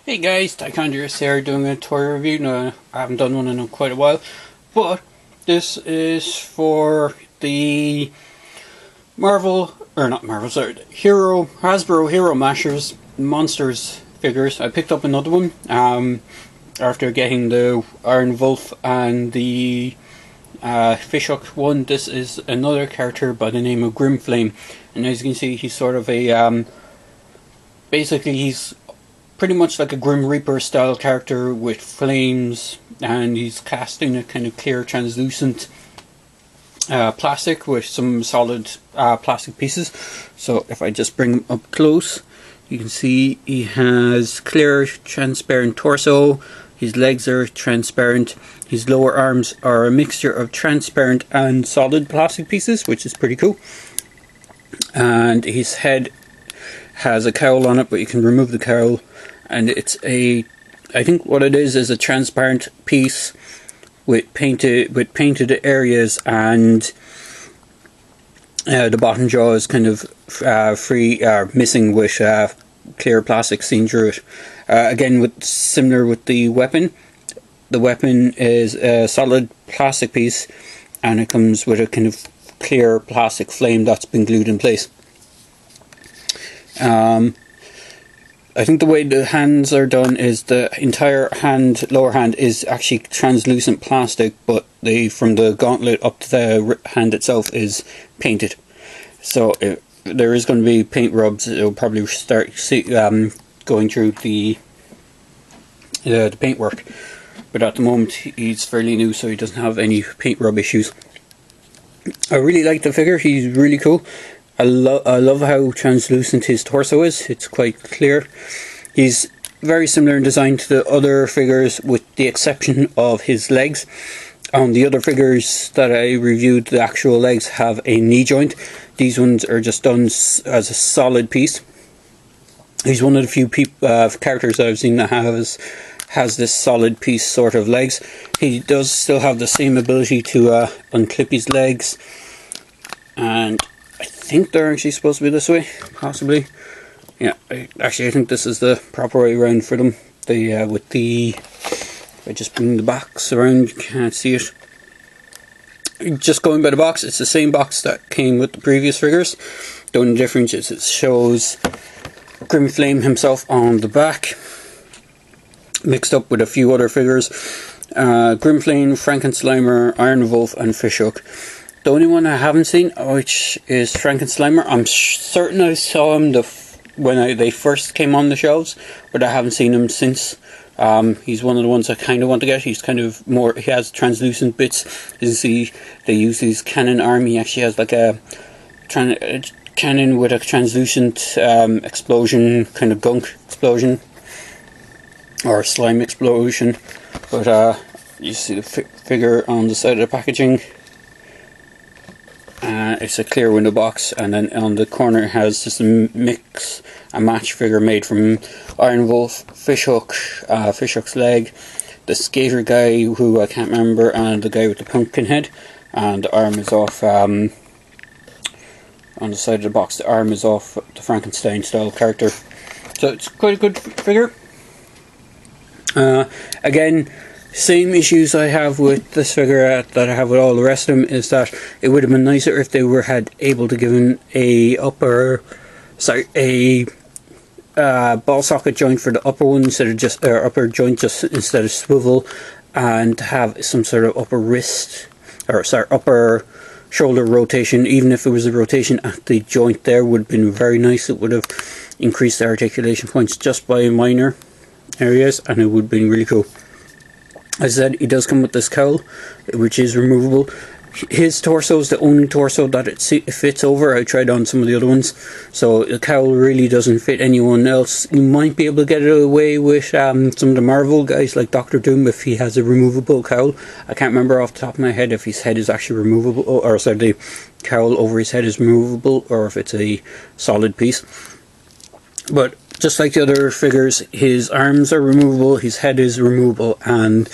Hey guys, Tychondrius here doing a toy review. No, I haven't done one in quite a while, but this is for the Hasbro Hero Mashers Monsters figures. I picked up another one after getting the Iron Wolf and the Fishhook one. This is another character by the name of Grimflame, and as you can see, he's sort of a basically he's pretty much like a Grim Reaper style character with flames, and he's cast in a kind of clear translucent plastic with some solid plastic pieces. So if I just bring him up close, you can see he has clear transparent torso, his legs are transparent, his lower arms are a mixture of transparent and solid plastic pieces, which is pretty cool, and his head has a cowl on it, but you can remove the cowl, and it's I think what it is a transparent piece with painted areas, and the bottom jaw is kind of missing with clear plastic seen through it. Again, similar with the weapon. The weapon is a solid plastic piece, and it comes with a kind of clear plastic flame that's been glued in place. I think the way the hands are done is the entire lower hand is actually translucent plastic, but from the gauntlet up to the hand itself is painted. So if there is going to be paint rubs, it will probably start going through the paintwork. But at the moment he's fairly new, so he doesn't have any paint rub issues. I really like the figure. He's really cool. I love how translucent his torso is. It's quite clear. He's very similar in design to the other figures, with the exception of his legs. The other figures that I reviewed, the actual legs have a knee joint. These ones are just done as a solid piece. He's one of the few characters that I've seen that has this solid piece sort of legs. He does still have the same ability to unclip his legs, and I think they're actually supposed to be this way, possibly. Yeah, I think this is the proper way around for them. If I just bring the box around, you can't see it. Just going by the box, it's the same box that came with the previous figures. The only difference is it shows Grimflame himself on the back, mixed up with a few other figures. Grimflame, Frankenslimer, Iron Wolf and Fishhook. The only one I haven't seen, which is Frankenslimer. I'm certain I saw him when they first came on the shelves, but I haven't seen him since. He's one of the ones I kind of want to get. He's kind of more, he has translucent bits. You see, they use his cannon arm. He actually has like a cannon with a translucent explosion, kind of gunk explosion, or slime explosion. But you see the figure on the side of the packaging. It's a clear window box, and then on the corner it has just a match figure made from Iron Wolf, Fishhook, Fishhook's leg, the skater guy who I can't remember, and the guy with the pumpkin head. And the arm is off on the side of the box. The arm is off the Frankenstein style character, so it's quite a good figure. Again, same issues I have with this figure that I have with all the rest of them, is that it would have been nicer if they had able to give him a ball socket joint for the upper one instead of just upper joint instead of swivel, and have some sort of upper shoulder rotation. Even if it was a rotation at the joint, there would have been very nice. It would have increased the articulation points just by minor areas, and it would have been really cool. As I said, he does come with this cowl, which is removable. His torso is the only torso that it fits over. I tried on some of the other ones, so the cowl really doesn't fit anyone else. You might be able to get it away with some of the Marvel guys like Doctor Doom if he has a removable cowl. I can't remember off the top of my head if his head is actually removable, or sorry, the cowl over his head is removable, or if it's a solid piece. But just like the other figures, his arms are removable, his head is removable, and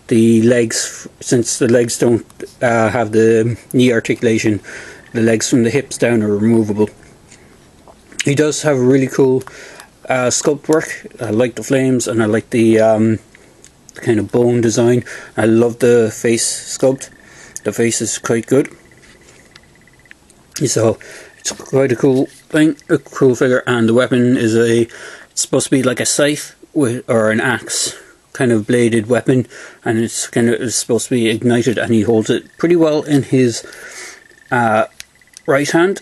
the legs, since the legs don't have the knee articulation, the legs from the hips down are removable. He does have a really cool sculpt work. I like the flames, and I like the kind of bone design. I love the face sculpt. The face is quite good. So it's quite a cool thing, a cool figure, and the weapon is it's supposed to be like a scythe or an axe kind of bladed weapon, and it's supposed to be ignited, and he holds it pretty well in his right hand.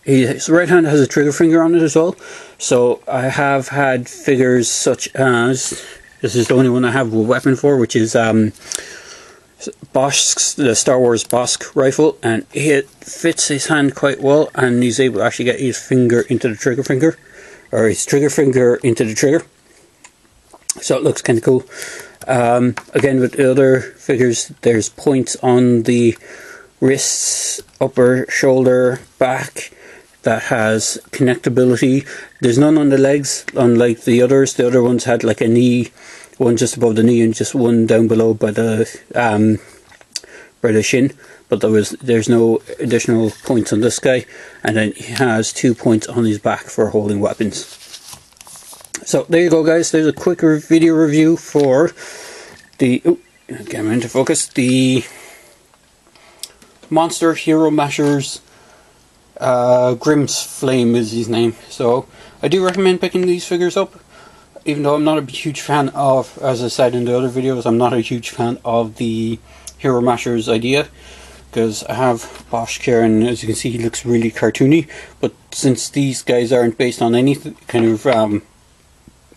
His right hand has a trigger finger on it as well. So I have had figures such as, this is the only one I have a weapon for, which is Bosch's, the Star Wars Bosch rifle, and it fits his hand quite well, and he's able to actually get his finger into the trigger finger, or his trigger finger into the trigger. So it looks kind of cool. Again, with the other figures, there's points on the wrists, upper shoulder, back, that has connectability. There's none on the legs, unlike the others. The other ones had like a knee, one just above the knee and just one down below by the shin. But there's no additional points on this guy, and then he has 2 points on his back for holding weapons. So there you go, guys. There's a quick video review for the get him into focus. The Monster Hero Mashers. Grimm's Flame is his name. So I do recommend picking these figures up, even though I'm not a huge fan of, as I said in the other videos, I'm not a huge fan of the Hero Mashers idea, because I have Bosch here, and as you can see, he looks really cartoony. But since these guys aren't based on any kind of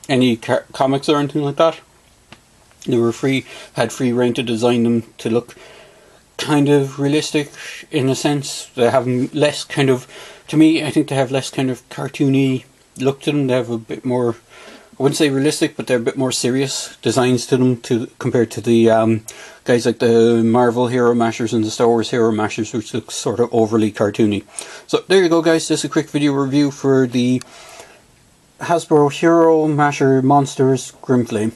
any comics or anything like that, they were had free reign to design them to look kind of realistic in a sense. They have less kind of, to me, I think they have less kind of cartoony look to them. They have a bit more, I wouldn't say realistic, but they're a bit more serious designs to them compared to the guys like the Marvel Hero Mashers and the Star Wars Hero Mashers, which look sort of overly cartoony. So there you go, guys. Just a quick video review for the Hasbro Hero Masher Monsters Grim Flame.